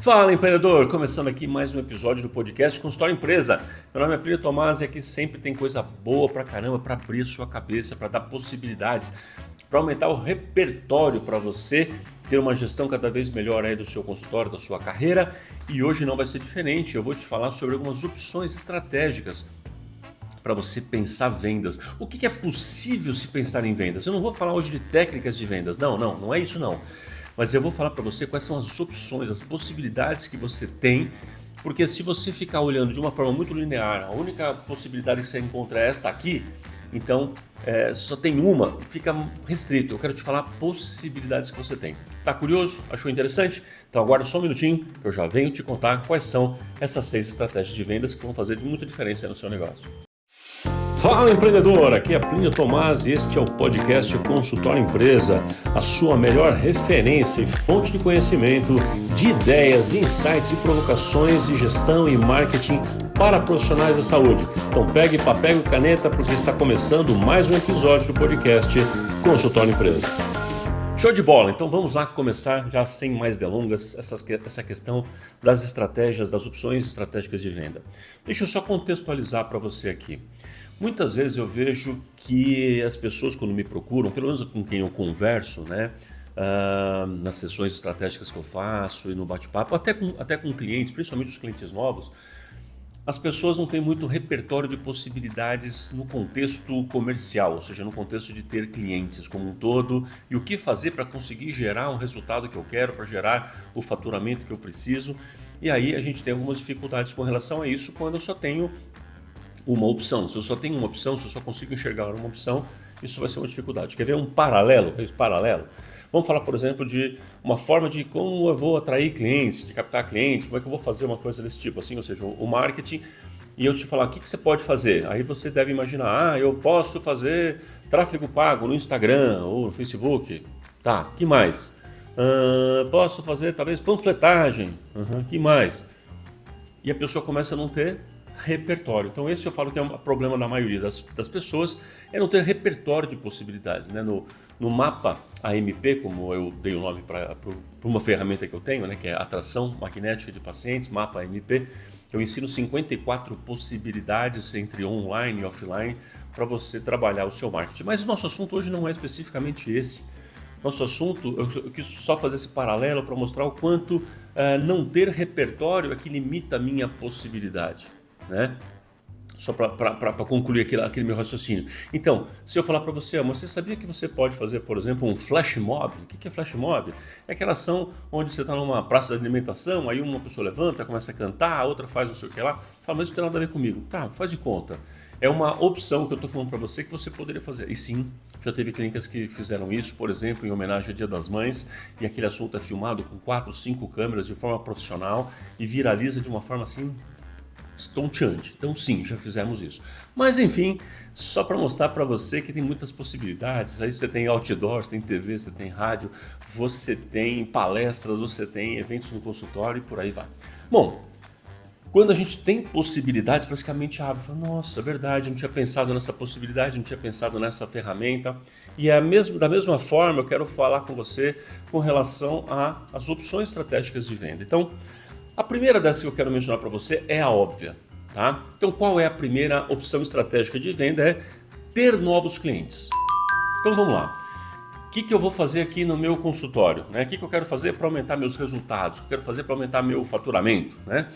Fala, empreendedor! Começando aqui mais um episódio do podcast Consultório Empresa. Meu nome é Plínio Tomás e aqui sempre tem coisa boa pra caramba para abrir a sua cabeça, para dar possibilidades, para aumentar o repertório para você ter uma gestão cada vez melhor aí do seu consultório, da sua carreira. E hoje não vai ser diferente, eu vou te falar sobre algumas opções estratégicas para você pensar vendas. O que é possível se pensar em vendas? Eu não vou falar hoje de técnicas de vendas, não é isso não. Mas eu vou falar para você quais são as opções, as possibilidades que você tem, porque se você ficar olhando de uma forma muito linear, a única possibilidade que você encontra é esta aqui, então só tem uma, fica restrito. Eu quero te falar possibilidades que você tem. Tá curioso? Achou interessante? Então aguarda só um minutinho que eu já venho te contar quais são essas 6 estratégias de vendas que vão fazer muita diferença no seu negócio. Fala, empreendedor! Aqui é Plínio Tomás e este é o podcast Consultório Empresa, a sua melhor referência e fonte de conhecimento, de ideias, insights e provocações de gestão e marketing para profissionais da saúde. Então pegue papel e caneta porque está começando mais um episódio do podcast Consultório Empresa. Show de bola! Então vamos lá começar, já sem mais delongas, essa questão das estratégias, das opções estratégicas de venda. Deixa eu só contextualizar para você aqui. Muitas vezes eu vejo que as pessoas quando me procuram, pelo menos com quem eu converso, né, nas sessões estratégicas que eu faço e no bate-papo, até com clientes, principalmente os clientes novos, as pessoas não têm muito repertório de possibilidades no contexto comercial, ou seja, no contexto de ter clientes como um todo e o que fazer para conseguir gerar um resultado que eu quero, para gerar o faturamento que eu preciso. E aí a gente tem algumas dificuldades com relação a isso quando eu só tenho uma opção. Se eu só tenho uma opção, se eu só consigo enxergar uma opção, isso vai ser uma dificuldade. Quer ver um paralelo? Vamos falar, por exemplo, de uma forma de como eu vou atrair clientes, de captar clientes, como é que eu vou fazer uma coisa desse tipo, assim, ou seja, o marketing, e eu te falar o que você pode fazer. Aí você deve imaginar, eu posso fazer tráfego pago no Instagram ou no Facebook. Tá, que mais? Posso fazer talvez panfletagem. Que mais? E a pessoa começa a não ter repertório. Então esse eu falo que é um problema da maioria das pessoas, é não ter repertório de possibilidades, né? No mapa AMP, como eu dei o nome para uma ferramenta que eu tenho, né? Que é Atração Magnética de Pacientes, mapa AMP, eu ensino 54 possibilidades entre online e offline para você trabalhar o seu marketing. Mas o nosso assunto hoje não é especificamente esse. Nosso assunto, eu quis só fazer esse paralelo para mostrar o quanto não ter repertório é que limita a minha possibilidade, né? Só para concluir aquele meu raciocínio. Então, se eu falar para você, você sabia que você pode fazer, por exemplo, um flash mob? O que é flash mob? É aquela ação onde você está numa praça de alimentação, aí uma pessoa levanta, começa a cantar, a outra faz não sei o que lá, fala, mas isso não tem nada a ver comigo. Tá, faz de conta. É uma opção que eu estou falando para você que você poderia fazer. E sim, já teve clínicas que fizeram isso, por exemplo, em homenagem ao Dia das Mães, e aquele assunto é filmado com 4, 5 câmeras de forma profissional e viraliza de uma forma assim estonteante. Então sim, já fizemos isso. Mas enfim, só para mostrar para você que tem muitas possibilidades. Aí você tem outdoors, tem TV, você tem rádio, você tem palestras, você tem eventos no consultório e por aí vai. Bom, quando a gente tem possibilidades, praticamente abre. Fala, nossa, é verdade, não tinha pensado nessa possibilidade, não tinha pensado nessa ferramenta. E da mesma forma eu quero falar com você com relação às opções estratégicas de venda. Então, a primeira dessas que eu quero mencionar para você é a óbvia, tá? Então, qual é a primeira opção estratégica de venda? É ter novos clientes. Então, vamos lá. O que eu vou fazer aqui no meu consultório? Né? O que eu quero fazer para aumentar meus resultados? O que eu quero fazer para aumentar meu faturamento? Né?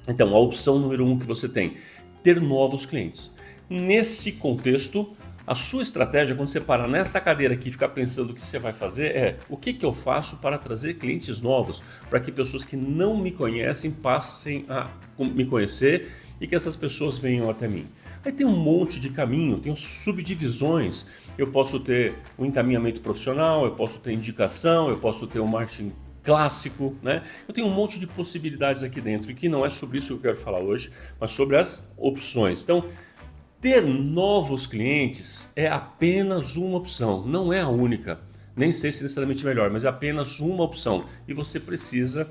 Então, a opção número 1 que você tem, ter novos clientes. Nesse contexto, a sua estratégia, quando você parar nesta cadeira aqui e ficar pensando o que você vai fazer, é o que eu faço para trazer clientes novos, para que pessoas que não me conhecem passem a me conhecer e que essas pessoas venham até mim. Aí tem um monte de caminho, tem subdivisões. Eu posso ter um encaminhamento profissional, eu posso ter indicação, eu posso ter um marketing clássico, né? Eu tenho um monte de possibilidades aqui dentro e que não é sobre isso que eu quero falar hoje, mas sobre as opções. Então, ter novos clientes é apenas uma opção, não é a única. Nem sei se necessariamente melhor, mas é apenas uma opção. E você precisa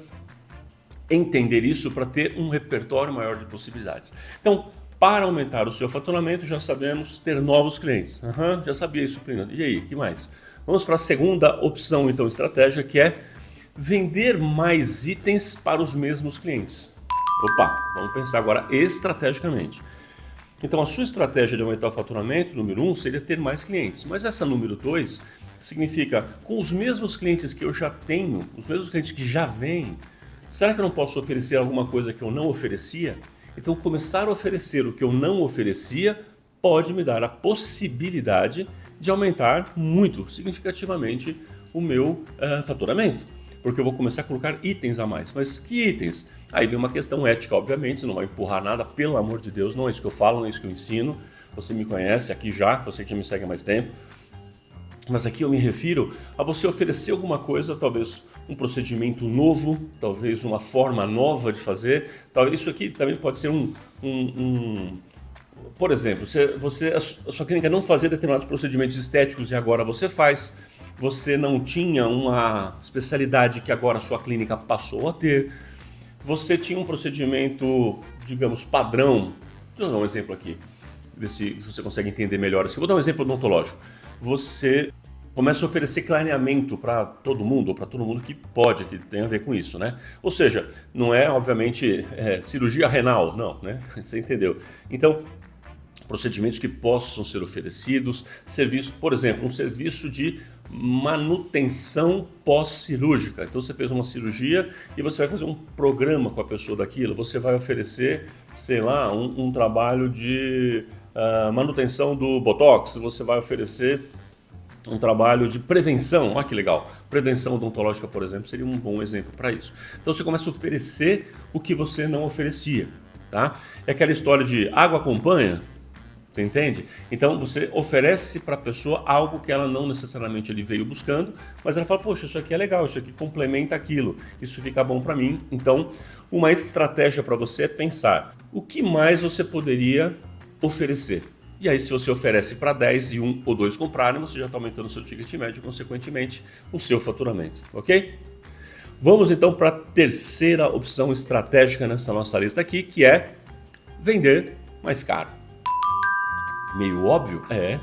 entender isso para ter um repertório maior de possibilidades. Então, para aumentar o seu faturamento, já sabemos ter novos clientes. Já sabia isso, Plínio. E aí, que mais? Vamos para a segunda opção, então, estratégia, que é Vender mais itens para os mesmos clientes. Opa, vamos pensar agora estrategicamente. Então a sua estratégia de aumentar o faturamento, número 1, seria ter mais clientes. Mas essa número 2 significa, com os mesmos clientes que eu já tenho, os mesmos clientes que já vêm, será que eu não posso oferecer alguma coisa que eu não oferecia? Então começar a oferecer o que eu não oferecia pode me dar a possibilidade de aumentar muito, significativamente, o meu faturamento. Porque eu vou começar a colocar itens a mais. Mas que itens? Aí vem uma questão ética, obviamente, você não vai empurrar nada, pelo amor de Deus, não é isso que eu falo, não é isso que eu ensino. Você me conhece aqui já, você que já me segue há mais tempo. Mas aqui eu me refiro a você oferecer alguma coisa, talvez um procedimento novo, talvez uma forma nova de fazer. Talvez isso aqui também pode ser por exemplo, a sua clínica não fazia determinados procedimentos estéticos e agora você faz. Você não tinha uma especialidade que agora a sua clínica passou a ter. Você tinha um procedimento, digamos, padrão. Vou dar um exemplo aqui, ver se você consegue entender melhor. Vou dar um exemplo odontológico. Você começa a oferecer clareamento para todo mundo, ou para todo mundo que pode, que tem a ver com isso, né? Ou seja, não é, obviamente, cirurgia renal, não, né? Você entendeu? Então, procedimentos que possam ser oferecidos, serviço, por exemplo, um serviço de manutenção pós-cirúrgica. Então você fez uma cirurgia e você vai fazer um programa com a pessoa daquilo, você vai oferecer, sei lá, um trabalho de manutenção do Botox, você vai oferecer um trabalho de prevenção, olha que legal, prevenção odontológica, por exemplo, seria um bom exemplo para isso. Então você começa a oferecer o que você não oferecia, tá? É aquela história de água acompanha. Você entende? Então você oferece para a pessoa algo que ela não necessariamente ele veio buscando, mas ela fala, poxa, isso aqui é legal, isso aqui complementa aquilo, isso fica bom para mim. Então uma estratégia para você é pensar, o que mais você poderia oferecer? E aí se você oferece para 10 e 1 ou 2 comprarem, você já está aumentando o seu ticket médio, consequentemente o seu faturamento, ok? Vamos então para a terceira opção estratégica nessa nossa lista aqui, que é vender mais caro. Meio óbvio? É,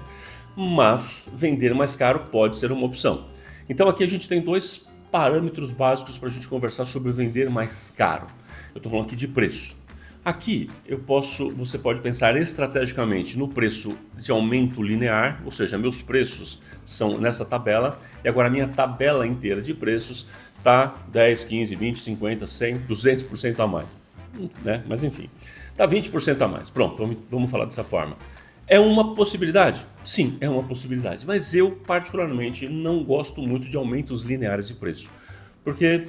mas vender mais caro pode ser uma opção. Então aqui a gente tem dois parâmetros básicos para a gente conversar sobre vender mais caro. Eu estou falando aqui de preço. Aqui você pode pensar estrategicamente no preço de aumento linear, ou seja, meus preços são nessa tabela e agora a minha tabela inteira de preços está 10, 15, 20, 50, 100, 200% a mais. Né? Mas enfim, está 20% a mais. Pronto, vamos falar dessa forma. É uma possibilidade? Sim, é uma possibilidade. Mas eu, particularmente, não gosto muito de aumentos lineares de preço. Porque,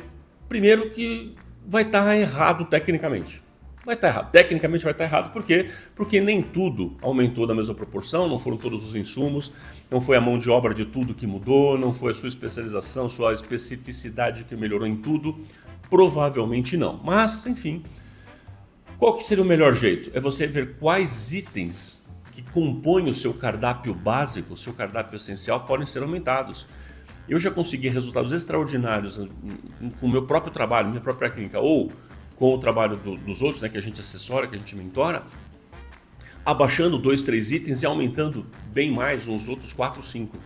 primeiro, que vai estar errado tecnicamente. Vai estar errado. Tecnicamente vai estar errado. Por quê? Porque nem tudo aumentou da mesma proporção, não foram todos os insumos, não foi a mão de obra de tudo que mudou, não foi a sua especialização, sua especificidade que melhorou em tudo. Provavelmente não. Mas, enfim, qual que seria o melhor jeito? É você ver quais itens que compõem o seu cardápio básico, o seu cardápio essencial, podem ser aumentados. Eu já consegui resultados extraordinários com o meu próprio trabalho, minha própria clínica, ou com o trabalho dos outros, né, que a gente assessora, que a gente mentora, abaixando 2, 3 itens e aumentando bem mais uns outros 4, 5.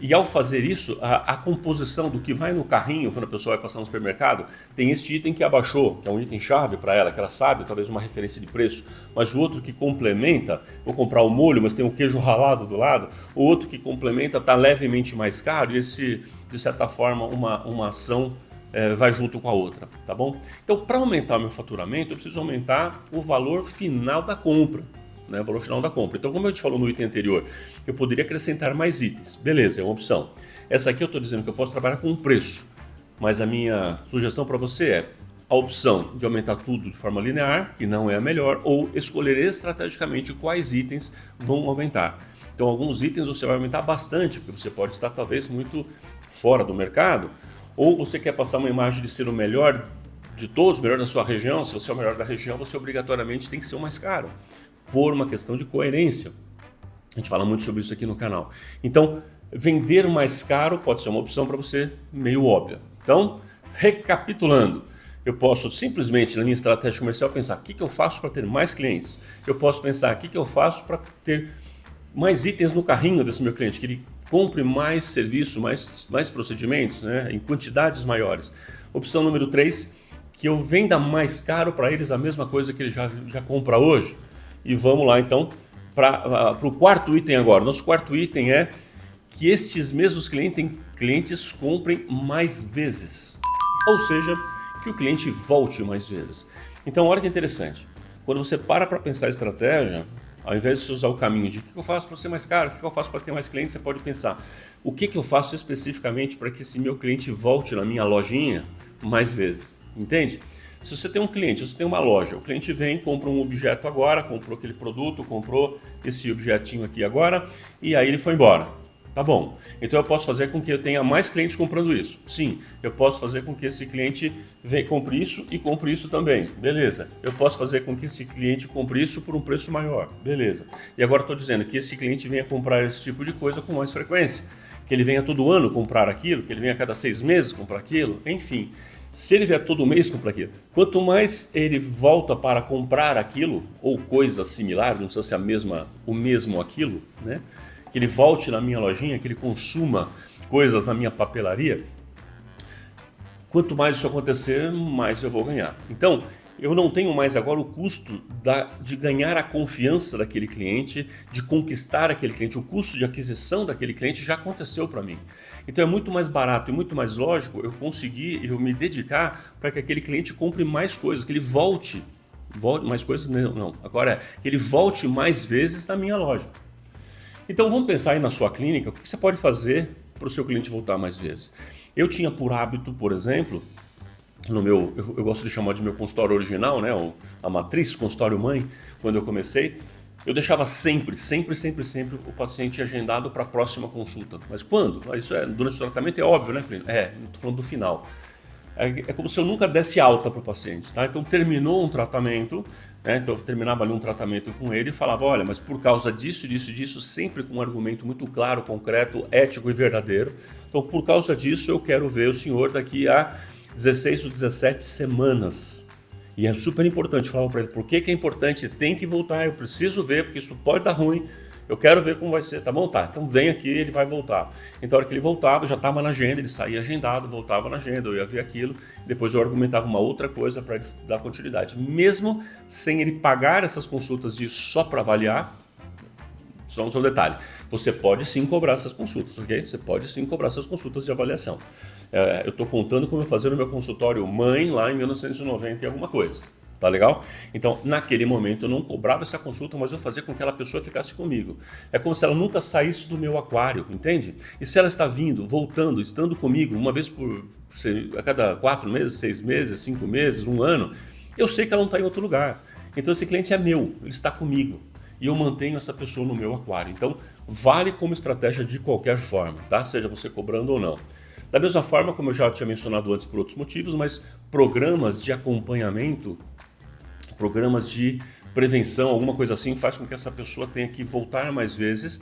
E ao fazer isso, a composição do que vai no carrinho, quando a pessoa vai passar no supermercado, tem este item que abaixou, que é um item chave para ela, que ela sabe, talvez uma referência de preço, mas o outro que complementa, vou comprar o molho, mas tem um queijo ralado do lado, o outro que complementa está levemente mais caro e esse, de certa forma, uma ação vai junto com a outra, tá bom? Então, para aumentar o meu faturamento, eu preciso aumentar o valor final da compra. Né, o valor final da compra. Então, como eu te falou no item anterior, eu poderia acrescentar mais itens. Beleza, é uma opção. Essa aqui eu estou dizendo que eu posso trabalhar com um preço, mas a minha sugestão para você é a opção de aumentar tudo de forma linear, que não é a melhor, ou escolher estrategicamente quais itens vão aumentar. Então, alguns itens você vai aumentar bastante, porque você pode estar talvez muito fora do mercado, ou você quer passar uma imagem de ser o melhor de todos, o melhor da sua região. Se você é o melhor da região, você obrigatoriamente tem que ser o mais caro, por uma questão de coerência. A gente fala muito sobre isso aqui no canal. Então, vender mais caro pode ser uma opção para você meio óbvia. Então, recapitulando, eu posso simplesmente na minha estratégia comercial pensar o que eu faço para ter mais clientes. Eu posso pensar o que eu faço para ter mais itens no carrinho desse meu cliente, que ele compre mais serviço, mais procedimentos, né, em quantidades maiores. Opção número 3, que eu venda mais caro para eles a mesma coisa que ele já compra hoje. E vamos lá então para o quarto item agora. Nosso quarto item é que estes mesmos clientes comprem mais vezes. Ou seja, que o cliente volte mais vezes. Então olha que interessante. Quando você para pensar estratégia, ao invés de você usar o caminho de o que eu faço para ser mais caro, o que eu faço para ter mais clientes, você pode pensar o que eu faço especificamente para que esse meu cliente volte na minha lojinha mais vezes, entende? Se você tem um cliente, você tem uma loja, o cliente vem, compra um objeto agora, comprou aquele produto, comprou esse objetinho aqui agora e aí ele foi embora. Tá bom, então eu posso fazer com que eu tenha mais clientes comprando isso. Sim, eu posso fazer com que esse cliente compre isso e compre isso também. Beleza. Eu posso fazer com que esse cliente compre isso por um preço maior. Beleza. E agora estou dizendo que esse cliente venha comprar esse tipo de coisa com mais frequência. Que ele venha todo ano comprar aquilo, que ele venha a cada 6 meses comprar aquilo. Enfim, se ele vier todo mês comprar aquilo, quanto mais ele volta para comprar aquilo, ou coisa similar, não precisa ser o mesmo aquilo, né? Que ele volte na minha lojinha, que ele consuma coisas na minha papelaria, quanto mais isso acontecer, mais eu vou ganhar. Então, eu não tenho mais agora o custo de ganhar a confiança daquele cliente, de conquistar aquele cliente. O custo de aquisição daquele cliente já aconteceu para mim. Então é muito mais barato e muito mais lógico eu me dedicar para que aquele cliente compre mais coisas, que ele volte mais coisas, não, agora que ele volte mais vezes na minha loja. Então vamos pensar aí na sua clínica, o que você pode fazer para o seu cliente voltar mais vezes. Eu tinha por hábito, por exemplo, eu gosto de chamar de meu consultório original, né, a matriz consultório mãe, quando eu comecei, eu deixava sempre o paciente agendado para a próxima consulta. Mas quando? Isso durante o tratamento é óbvio, né, Plínio? Não estou falando do final. É como se eu nunca desse alta para o paciente, tá? Então terminou um tratamento, né? Então eu terminava ali um tratamento com ele e falava, olha, mas por causa disso, sempre com um argumento muito claro, concreto, ético e verdadeiro. Então por causa disso eu quero ver o senhor daqui a 16 ou 17 semanas. E é super importante, falava para ele, por que é importante? Tem que voltar, eu preciso ver, porque isso pode dar ruim. Eu quero ver como vai ser, tá bom? Tá, então vem aqui, ele vai voltar. Então, a hora que ele voltava, já estava na agenda, ele saía agendado, voltava na agenda, eu ia ver aquilo, depois eu argumentava uma outra coisa para ele dar continuidade. Mesmo sem ele pagar essas consultas só para avaliar, só um detalhe, você pode sim cobrar essas consultas, ok? Você pode sim cobrar essas consultas de avaliação. Eu estou contando como eu fazia no meu consultório mãe lá em 1990 e alguma coisa. Tá legal? Então, naquele momento eu não cobrava essa consulta, mas eu fazia com que aquela pessoa ficasse comigo. É como se ela nunca saísse do meu aquário, entende? E se ela está vindo, voltando, estando comigo, uma vez a cada 4 meses, 6 meses, 5 meses, 1 ano, eu sei que ela não está em outro lugar. Então esse cliente é meu, ele está comigo. E eu mantenho essa pessoa no meu aquário. Então, vale como estratégia de qualquer forma, tá? Seja você cobrando ou não. Da mesma forma, como eu já tinha mencionado antes por outros motivos, mas programas de acompanhamento, programas de prevenção, alguma coisa assim, faz com que essa pessoa tenha que voltar mais vezes.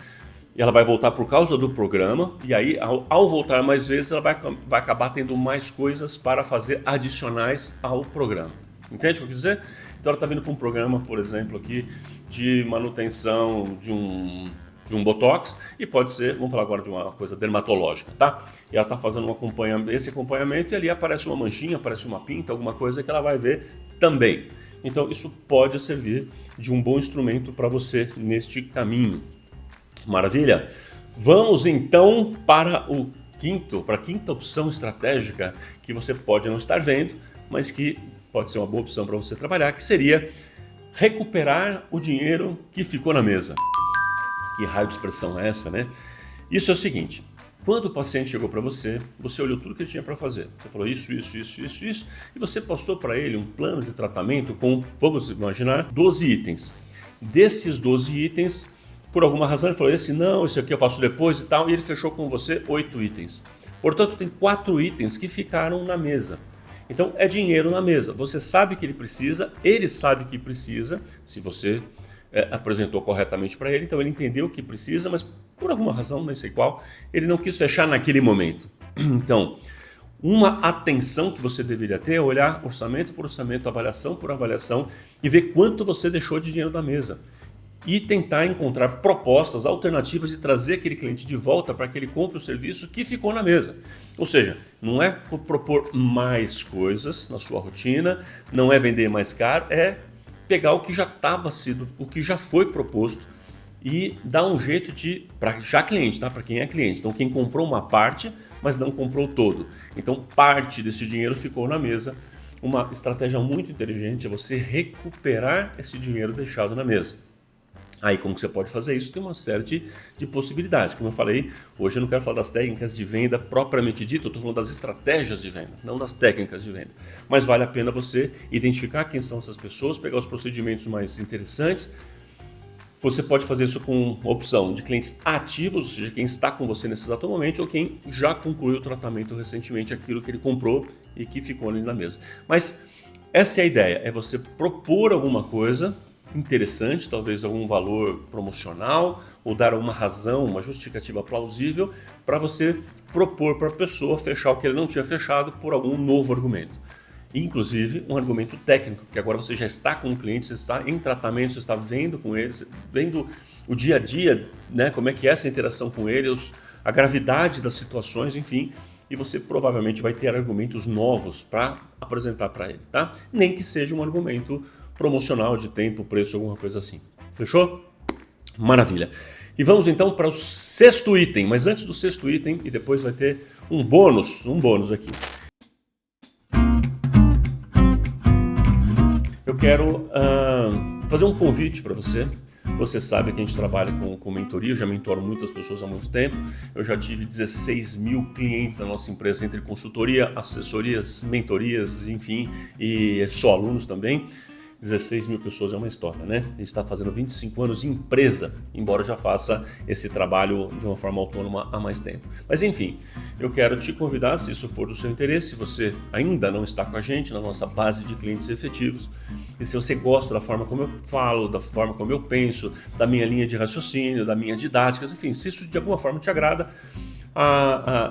E ela vai voltar por causa do programa, e aí, ao voltar mais vezes, ela vai acabar tendo mais coisas para fazer adicionais ao programa. Entende o que eu quis dizer? Então ela está vindo para um programa, por exemplo, aqui, de manutenção de um botox, e pode ser, vamos falar agora de uma coisa dermatológica, tá? E ela está fazendo esse acompanhamento e ali aparece uma manchinha, aparece uma pinta, alguma coisa que ela vai ver também. Então isso pode servir de um bom instrumento para você neste caminho. Maravilha? Vamos então para a quinta opção estratégica que você pode não estar vendo, mas que pode ser uma boa opção para você trabalhar, que seria recuperar o dinheiro que ficou na mesa. Que raio de expressão é essa, né? Isso é o seguinte, quando o paciente chegou para você, você olhou tudo que ele tinha para fazer. Você falou isso, e você passou para ele um plano de tratamento com, vamos imaginar, 12 itens. Desses 12 itens, por alguma razão ele falou, esse aqui eu faço depois e tal, e ele fechou com você 8 itens. Portanto, tem 4 itens que ficaram na mesa. Então, é dinheiro na mesa. Você sabe que ele precisa, ele sabe que precisa, se você apresentou corretamente para ele, então ele entendeu que precisa, mas por alguma razão, nem sei qual, ele não quis fechar naquele momento. Então, uma atenção que você deveria ter é olhar orçamento por orçamento, avaliação por avaliação e ver quanto você deixou de dinheiro na mesa. e tentar encontrar propostas alternativas de trazer aquele cliente de volta para que ele compre o serviço que ficou na mesa. Ou seja, não é propor mais coisas na sua rotina, não é vender mais caro, é pegar o que já estava sido, o que já foi proposto e dar um jeito de, para já cliente, tá? Para quem é cliente. Então quem comprou uma parte, mas não comprou todo. Então parte desse dinheiro ficou na mesa. Uma estratégia muito inteligente é você recuperar esse dinheiro deixado na mesa. Aí como que você pode fazer isso? Tem uma série de possibilidades. Como eu falei, hoje eu não quero falar das técnicas de venda propriamente dito, eu estou falando das estratégias de venda, não das técnicas de venda. Mas vale a pena você identificar quem são essas pessoas, pegar os procedimentos mais interessantes. Você pode fazer isso com a opção de clientes ativos, ou seja, quem está com você nesse exato momento, ou quem já concluiu o tratamento recentemente, aquilo que ele comprou e que ficou ali na mesa. Mas essa é a ideia, é você propor alguma coisa interessante, talvez algum valor promocional, ou dar uma razão, uma justificativa plausível para você propor para a pessoa fechar o que ele não tinha fechado por algum novo argumento. Inclusive um argumento técnico, porque agora você já está com o cliente, você está em tratamento, você está vendo com ele, vendo o dia a dia, né, como é que é essa interação com ele, a gravidade das situações, enfim, e você provavelmente vai ter argumentos novos para apresentar para ele, tá? Nem que seja um argumento promocional de tempo, preço, alguma coisa assim. Fechou? Maravilha. E vamos então para o sexto item, mas antes do sexto item, e depois vai ter um bônus aqui. Eu quero fazer um convite para você. Você sabe que a gente trabalha com mentoria, eu já mentoro muitas pessoas há muito tempo. Eu já tive 16 mil clientes na nossa empresa, entre consultoria, assessorias, mentorias, enfim, e só alunos também. 16 mil pessoas é uma história, né? A gente está fazendo 25 anos de empresa, embora eu já faça esse trabalho de uma forma autônoma há mais tempo. Mas enfim, eu quero te convidar, se isso for do seu interesse, se você ainda não está com a gente na nossa base de clientes efetivos, e se você gosta da forma como eu falo, da forma como eu penso, da minha linha de raciocínio, da minha didática, enfim, se isso de alguma forma te agrada,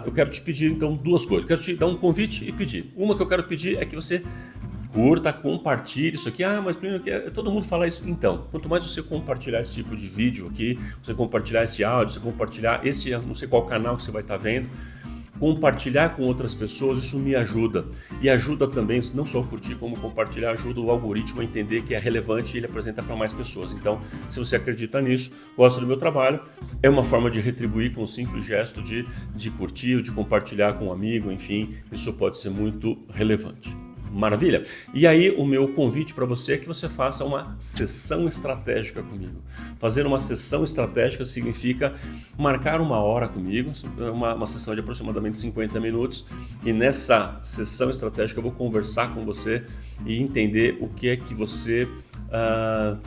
eu quero te pedir então duas coisas. Eu quero te dar um convite e pedir. Uma que eu quero pedir é que você curta, compartilhe isso aqui. Mas primeiro todo mundo fala isso. Então, quanto mais você compartilhar esse tipo de vídeo aqui, você compartilhar esse áudio, você compartilhar esse, não sei qual canal que você vai estar vendo, compartilhar com outras pessoas, isso me ajuda. E ajuda também, não só curtir, como compartilhar, ajuda o algoritmo a entender que é relevante e ele apresenta para mais pessoas. Então, se você acredita nisso, gosta do meu trabalho, é uma forma de retribuir com um simples gesto de curtir, ou de compartilhar com um amigo, enfim, isso pode ser muito relevante. Maravilha? E aí o meu convite para você é que você faça uma sessão estratégica comigo. Fazer uma sessão estratégica significa marcar uma hora comigo, uma sessão de aproximadamente 50 minutos, e nessa sessão estratégica eu vou conversar com você e entender o que é que você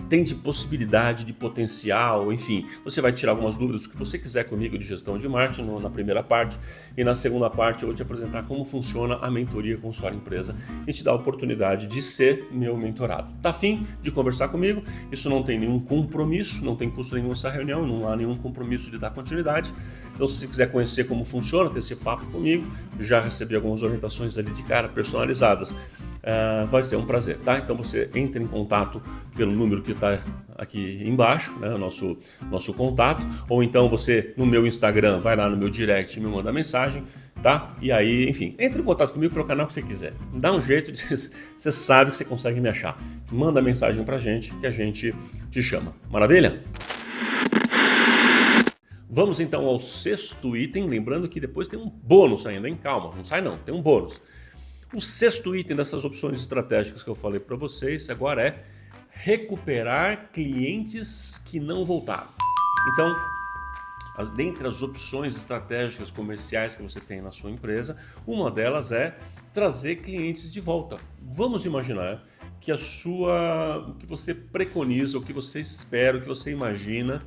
tem de possibilidade, de potencial, enfim. Você vai tirar algumas dúvidas que você quiser comigo de gestão de marketing na primeira parte, e na segunda parte eu vou te apresentar como funciona a mentoria Consultório Empresa e te dar a oportunidade de ser meu mentorado. Tá afim de conversar comigo? Isso não tem nenhum compromisso, não tem custo nenhum essa reunião, não há nenhum compromisso de dar continuidade. Então, se você quiser conhecer como funciona, ter esse papo comigo, já recebi algumas orientações ali de cara personalizadas. Vai ser um prazer, tá? Então você entra em contato pelo número que está aqui embaixo, né? O nosso contato, ou então você no meu Instagram vai lá no meu direct e me manda mensagem, tá? E aí, enfim, entre em contato comigo pelo canal que você quiser. Dá um jeito, você sabe que você consegue me achar. Manda mensagem pra gente que a gente te chama. Maravilha? Vamos então ao sexto item, lembrando que depois tem um bônus ainda, hein? Calma, não sai não, tem um bônus. O sexto item dessas opções estratégicas que eu falei para vocês agora é recuperar clientes que não voltaram. Então, dentre as opções estratégicas comerciais que você tem na sua empresa, uma delas é trazer clientes de volta. Vamos imaginar que o que você preconiza, o que você espera, o que você imagina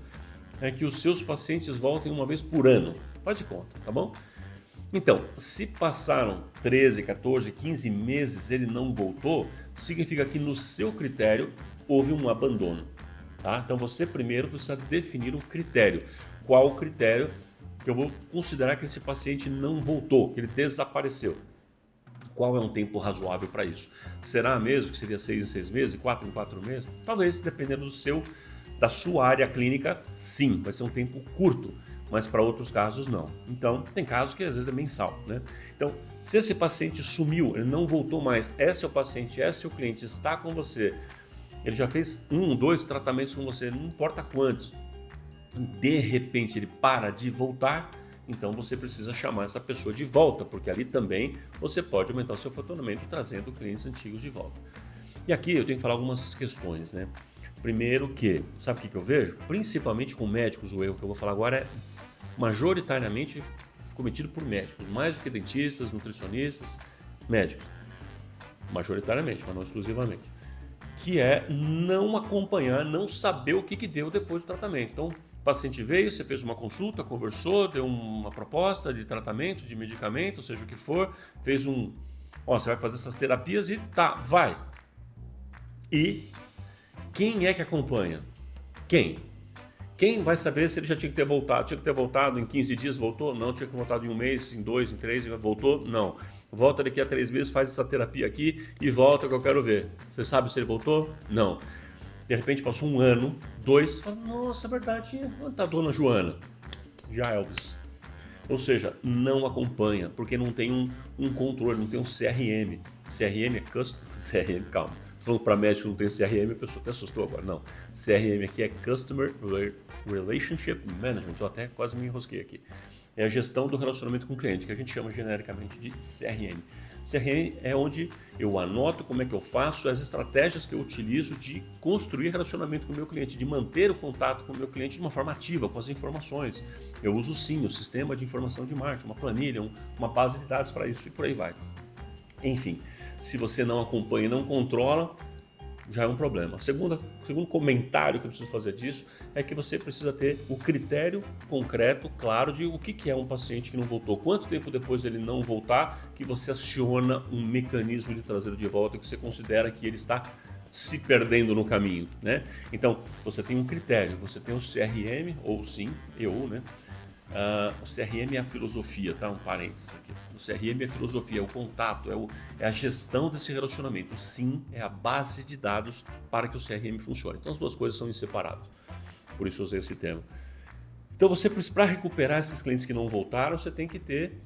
é que os seus pacientes voltem uma vez por ano. Faz de conta, tá bom? Então, se passaram 13, 14, 15 meses e ele não voltou, significa que no seu critério houve um abandono. Tá? Então você primeiro precisa definir um critério. Qual o critério que eu vou considerar que esse paciente não voltou, que ele desapareceu? Qual é um tempo razoável para isso? Será mesmo que seria 6 em 6 meses, 4 em 4 meses? Talvez, dependendo Da sua área clínica, sim, vai ser um tempo curto, mas para outros casos não. Então, tem casos que às vezes é mensal, né? Então, se esse paciente sumiu, ele não voltou mais, esse é o paciente, esse é o cliente, está com você, ele já fez 1, 2 tratamentos com você, não importa quantos, de repente ele para de voltar, então você precisa chamar essa pessoa de volta, porque ali também você pode aumentar o seu faturamento trazendo clientes antigos de volta. E aqui eu tenho que falar algumas questões, né? Primeiro que, sabe o que eu vejo? Principalmente com médicos, o erro que eu vou falar agora é majoritariamente cometido por médicos, mais do que dentistas, nutricionistas, médicos. Majoritariamente, mas não exclusivamente. Que é não acompanhar, não saber o que deu depois do tratamento. Então, o paciente veio, você fez uma consulta, conversou, deu uma proposta de tratamento, de medicamento, seja o que for, fez você vai fazer essas terapias e tá, vai. E quem é que acompanha? Quem? Quem vai saber se ele já tinha que ter voltado? Tinha que ter voltado em 15 dias, voltou? Não. Tinha que ter voltado em 1 mês, em 2, em 3, voltou? Não. Volta daqui a 3 meses, faz essa terapia aqui e volta que eu quero ver. Você sabe se ele voltou? Não. De repente passou 1 ano, 2, fala, nossa, é verdade, onde está a dona Joana? Já Elvis. Ou seja, não acompanha, porque não tem um controle, não tem um CRM. CRM é CRM, calma. Falando para médico não tem CRM, a pessoa até assustou agora. Não, CRM aqui é Customer Relationship Management, eu até quase me enrosquei aqui. É a gestão do relacionamento com o cliente, que a gente chama genericamente de CRM. CRM é onde eu anoto como é que eu faço, as estratégias que eu utilizo de construir relacionamento com o meu cliente, de manter o contato com o meu cliente de uma forma ativa, com as informações. Eu uso sim o sistema de informação de marketing, uma planilha, uma base de dados para isso e por aí vai. Enfim, se você não acompanha e não controla, já é um problema. O segundo comentário que eu preciso fazer disso é que você precisa ter o critério concreto, claro, de o que é um paciente que não voltou. Quanto tempo depois ele não voltar, que você aciona um mecanismo de trazê-lo de volta, que você considera que ele está se perdendo no caminho, né? Então, você tem um critério, você tem o CRM, ou sim, né? O CRM é a filosofia, tá? Um parênteses aqui. O CRM é a filosofia, é o contato, é a gestão desse relacionamento. O SIM é a base de dados para que o CRM funcione. Então as duas coisas são inseparáveis. Por isso eu usei esse termo. Então você, para recuperar esses clientes que não voltaram, você tem que ter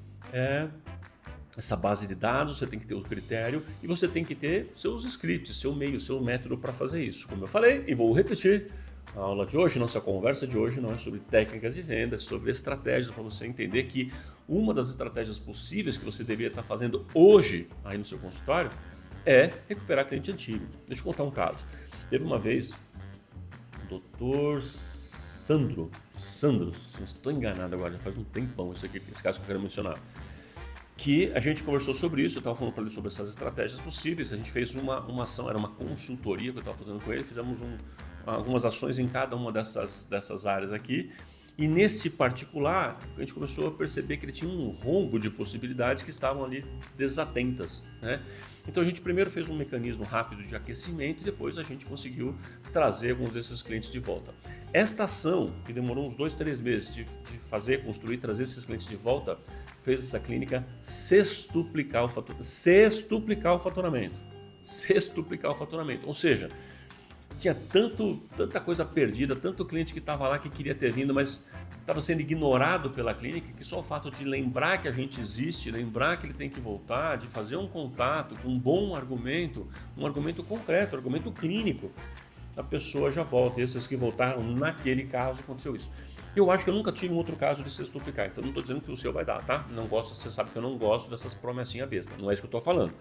essa base de dados, você tem que ter o critério e você tem que ter seus scripts, seu meio, seu método para fazer isso. Como eu falei, e vou repetir, a aula de hoje, nossa conversa de hoje não é sobre técnicas de venda, é sobre estratégias para você entender que uma das estratégias possíveis que você deveria estar fazendo hoje aí no seu consultório é recuperar cliente antigo. Deixa eu contar um caso. Teve uma vez o Dr. Sandro, não estou enganado agora, já faz um tempão esse caso que eu quero mencionar, que a gente conversou sobre isso, eu estava falando para ele sobre essas estratégias possíveis, a gente fez uma ação, era uma consultoria que eu estava fazendo com ele, fizemos algumas ações em cada uma dessas áreas aqui, e nesse particular, a gente começou a perceber que ele tinha um rombo de possibilidades que estavam ali desatentas, né? Então a gente primeiro fez um mecanismo rápido de aquecimento e depois a gente conseguiu trazer alguns desses clientes de volta. Esta ação, que demorou uns 2, 3 meses de fazer, construir, trazer esses clientes de volta, fez essa clínica sextuplicar o faturamento. Ou seja, tinha tanta coisa perdida, tanto cliente que estava lá que queria ter vindo, mas estava sendo ignorado pela clínica, que só o fato de lembrar que a gente existe, lembrar que ele tem que voltar, de fazer um contato com um bom argumento, um argumento concreto, um argumento clínico, a pessoa já volta. E esses que voltaram, naquele caso, aconteceu isso. Eu acho que eu nunca tive um outro caso de sextuplicar, então não estou dizendo que o seu vai dar, tá? Não gosto, você sabe que eu não gosto dessas promessinhas bestas, não é isso que eu estou falando.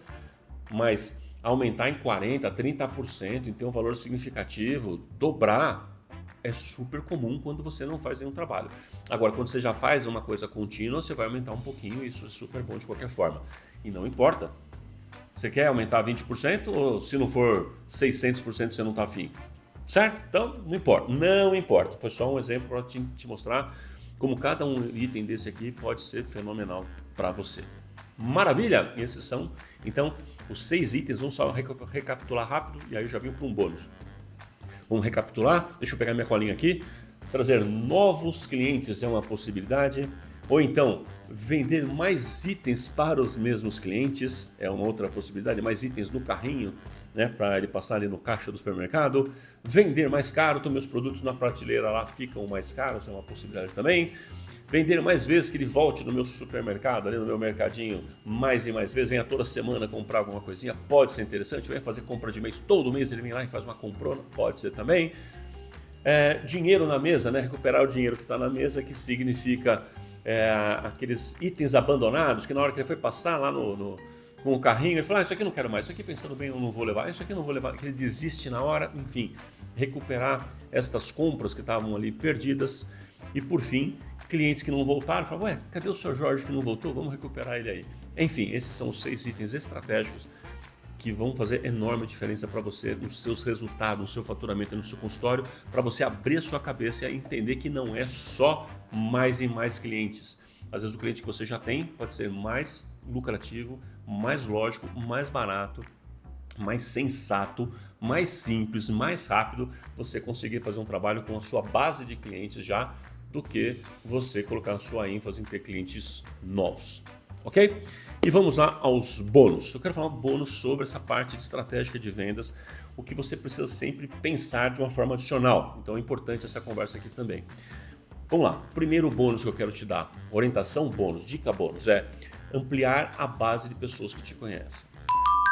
Mas aumentar em 40%, 30%, em ter um valor significativo, dobrar, é super comum quando você não faz nenhum trabalho. Agora, quando você já faz uma coisa contínua, você vai aumentar um pouquinho, isso é super bom de qualquer forma. E não importa. Você quer aumentar 20% ou se não for 600% você não está afim? Certo? Então, não importa. Não importa. Foi só um exemplo para te mostrar como cada um item desse aqui pode ser fenomenal para você. Maravilha! E esses são, então, os 6 itens. Vamos só recapitular rápido e aí eu já vim para um bônus. Vamos recapitular? Deixa eu pegar minha colinha aqui. Trazer novos clientes é uma possibilidade. Ou então, vender mais itens para os mesmos clientes, é uma outra possibilidade, mais itens no carrinho, né, para ele passar ali no caixa do supermercado. Vender mais caro, então meus produtos na prateleira lá ficam mais caros, é uma possibilidade também. Vender mais vezes, que ele volte no meu supermercado, ali no meu mercadinho, mais e mais vezes, venha toda semana comprar alguma coisinha, pode ser interessante. Venha fazer compra de mês, todo mês ele vem lá e faz uma comprona, pode ser também. Dinheiro na mesa, né? Recuperar o dinheiro que está na mesa, que significa aqueles itens abandonados, que na hora que ele foi passar lá com o carrinho, ele fala, isso aqui eu não quero mais, isso aqui pensando bem eu não vou levar, isso aqui eu não vou levar, que ele desiste na hora, enfim, recuperar estas compras que estavam ali perdidas. E por fim, clientes que não voltaram, falam, ué, cadê o Sr. Jorge que não voltou? Vamos recuperar ele aí. Enfim, esses são os 6 itens estratégicos que vão fazer enorme diferença para você, nos seus resultados, no seu faturamento, no seu consultório, para você abrir a sua cabeça e entender que não é só mais e mais clientes. Às vezes o cliente que você já tem pode ser mais lucrativo, mais lógico, mais barato, mais sensato, mais simples, mais rápido você conseguir fazer um trabalho com a sua base de clientes já, do que você colocar a sua ênfase em ter clientes novos, ok? E vamos lá aos bônus. Eu quero falar um bônus sobre essa parte de estratégica de vendas, o que você precisa sempre pensar de uma forma adicional. Então é importante essa conversa aqui também. Vamos lá, primeiro bônus que eu quero te dar, orientação bônus, dica bônus, é ampliar a base de pessoas que te conhecem.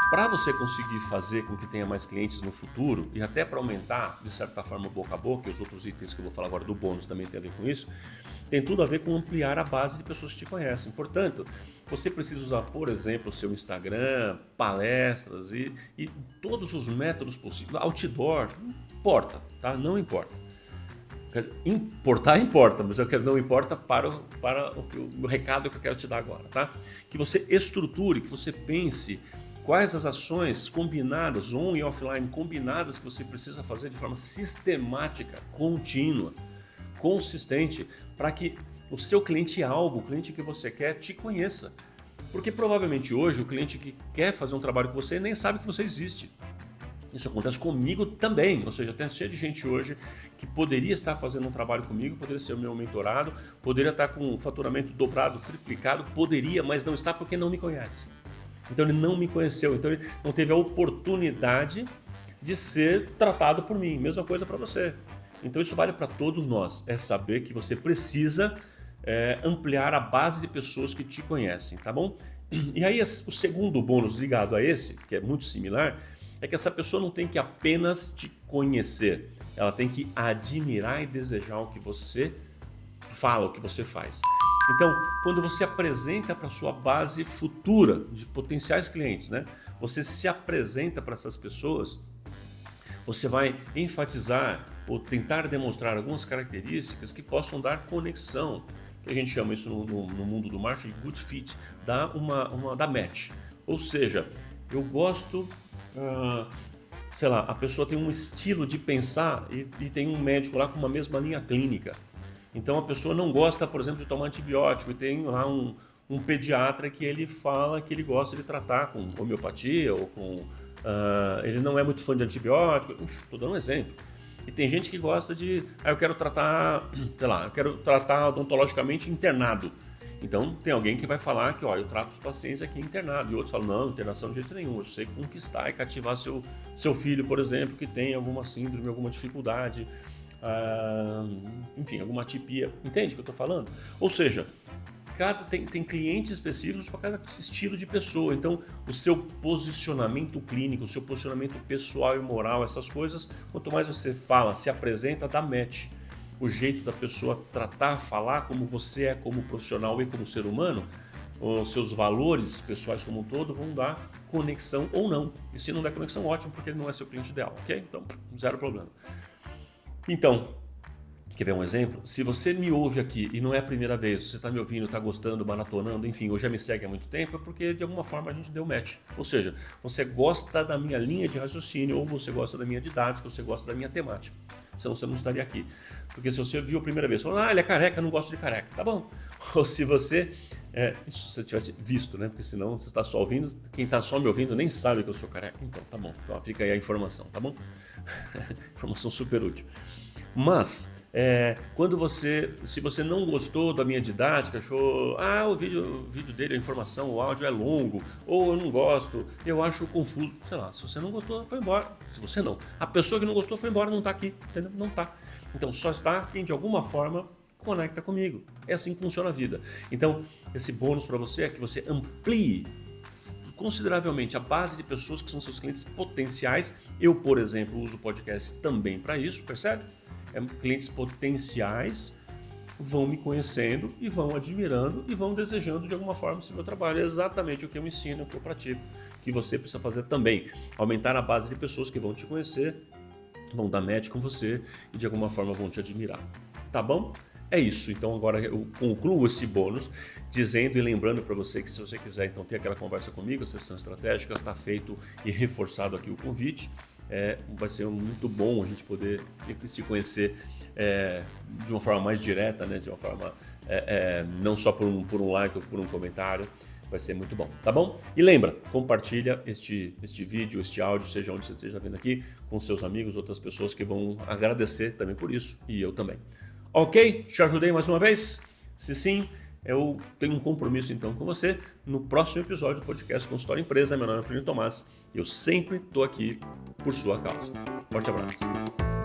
Para você conseguir fazer com que tenha mais clientes no futuro e até para aumentar, de certa forma, o boca a boca, e os outros itens que eu vou falar agora do bônus também tem a ver com isso, tem tudo a ver com ampliar a base de pessoas que te conhecem. Portanto, você precisa usar, por exemplo, o seu Instagram, palestras e todos os métodos possíveis. Outdoor, não importa, tá? Não importa. Importar importa, mas não importa para o recado que eu quero te dar agora, tá? Que você estruture, que você pense quais as ações combinadas, on e offline, combinadas que você precisa fazer de forma sistemática, contínua, consistente, para que o seu cliente-alvo, o cliente que você quer, te conheça. Porque provavelmente hoje o cliente que quer fazer um trabalho com você nem sabe que você existe. Isso acontece comigo também, ou seja, tem cheio de gente hoje que poderia estar fazendo um trabalho comigo, poderia ser o meu mentorado, poderia estar com um faturamento dobrado, triplicado, poderia, mas não está porque não me conhece. Então ele não me conheceu, então ele não teve a oportunidade de ser tratado por mim. Mesma coisa para você. Então isso vale para todos nós, é saber que você precisa ampliar a base de pessoas que te conhecem, tá bom? E aí o segundo bônus ligado a esse, que é muito similar, é que essa pessoa não tem que apenas te conhecer, ela tem que admirar e desejar o que você fala, o que você faz. Então, quando você apresenta para a sua base futura de potenciais clientes, né? Você se apresenta para essas pessoas, você vai enfatizar ou tentar demonstrar algumas características que possam dar conexão, que a gente chama isso no mundo do marketing de good fit, dá da match. Ou seja, eu gosto, sei lá, a pessoa tem um estilo de pensar e tem um médico lá com uma mesma linha clínica. Então a pessoa não gosta, por exemplo, de tomar antibiótico e tem lá um pediatra que ele fala que ele gosta de tratar com homeopatia ou com... ele não é muito fã de antibiótico, estou dando um exemplo. E tem gente que gosta de... eu quero tratar, sei lá, eu quero tratar odontologicamente internado. Então tem alguém que vai falar que, eu trato os pacientes aqui internado. E outros falam, não, internação de jeito nenhum, eu sei conquistar e cativar seu filho, por exemplo, que tem alguma síndrome, alguma dificuldade... enfim, alguma atipia. Entende o que eu estou falando? Ou seja, tem clientes específicos para cada estilo de pessoa. Então, o seu posicionamento clínico, o seu posicionamento pessoal e moral, essas coisas, quanto mais você fala, se apresenta, dá match. O jeito da pessoa tratar, falar como você é como profissional e como ser humano, os seus valores pessoais como um todo vão dar conexão ou não. E se não der conexão, ótimo, porque ele não é seu cliente ideal, ok? Então, zero problema. Então, quer ver um exemplo? Se você me ouve aqui e não é a primeira vez, você está me ouvindo, está gostando, maratonando, enfim, ou já me segue há muito tempo, é porque de alguma forma a gente deu match. Ou seja, você gosta da minha linha de raciocínio, ou você gosta da minha didática, ou você gosta da minha temática. Senão você não estaria aqui. Porque se você viu a primeira vez, falando, ele é careca, não gosto de careca, tá bom. Ou se você, isso se você tivesse visto, né? Porque senão você está só ouvindo, quem está só me ouvindo nem sabe que eu sou careca. Então, tá bom. Então fica aí a informação, tá bom? Informação super útil. Mas, Se você não gostou da minha didática, achou, o vídeo dele, a informação, o áudio é longo, ou eu não gosto, eu acho confuso, sei lá, se você não gostou, foi embora. Se você não, a pessoa que não gostou foi embora, não está aqui, entendeu? Não está. Então só está quem de alguma forma conecta comigo. É assim que funciona a vida. Então, esse bônus para você é que você amplie consideravelmente a base de pessoas que são seus clientes potenciais. Eu, por exemplo, uso o podcast também para isso, percebe? Clientes potenciais vão me conhecendo e vão admirando e vão desejando de alguma forma esse meu trabalho. É exatamente o que eu ensino, o que eu pratico, que você precisa fazer também. Aumentar a base de pessoas que vão te conhecer, vão dar match com você e de alguma forma vão te admirar. Tá bom? É isso. Então agora eu concluo esse bônus dizendo e lembrando para você que se você quiser então ter aquela conversa comigo, a sessão estratégica, está feito e reforçado aqui o convite. Vai ser muito bom a gente poder te conhecer de uma forma mais direta, né? De uma forma não só por um like ou por um comentário. Vai ser muito bom, tá bom? E lembra, compartilha este vídeo, este áudio, seja onde você esteja vendo aqui, com seus amigos, outras pessoas que vão agradecer também por isso, e eu também. Ok? Te ajudei mais uma vez? Se sim, eu tenho um compromisso então com você no próximo episódio do podcast Consultório Empresa. Meu nome é Plínio Tomás e eu sempre estou aqui por sua causa. Forte abraço.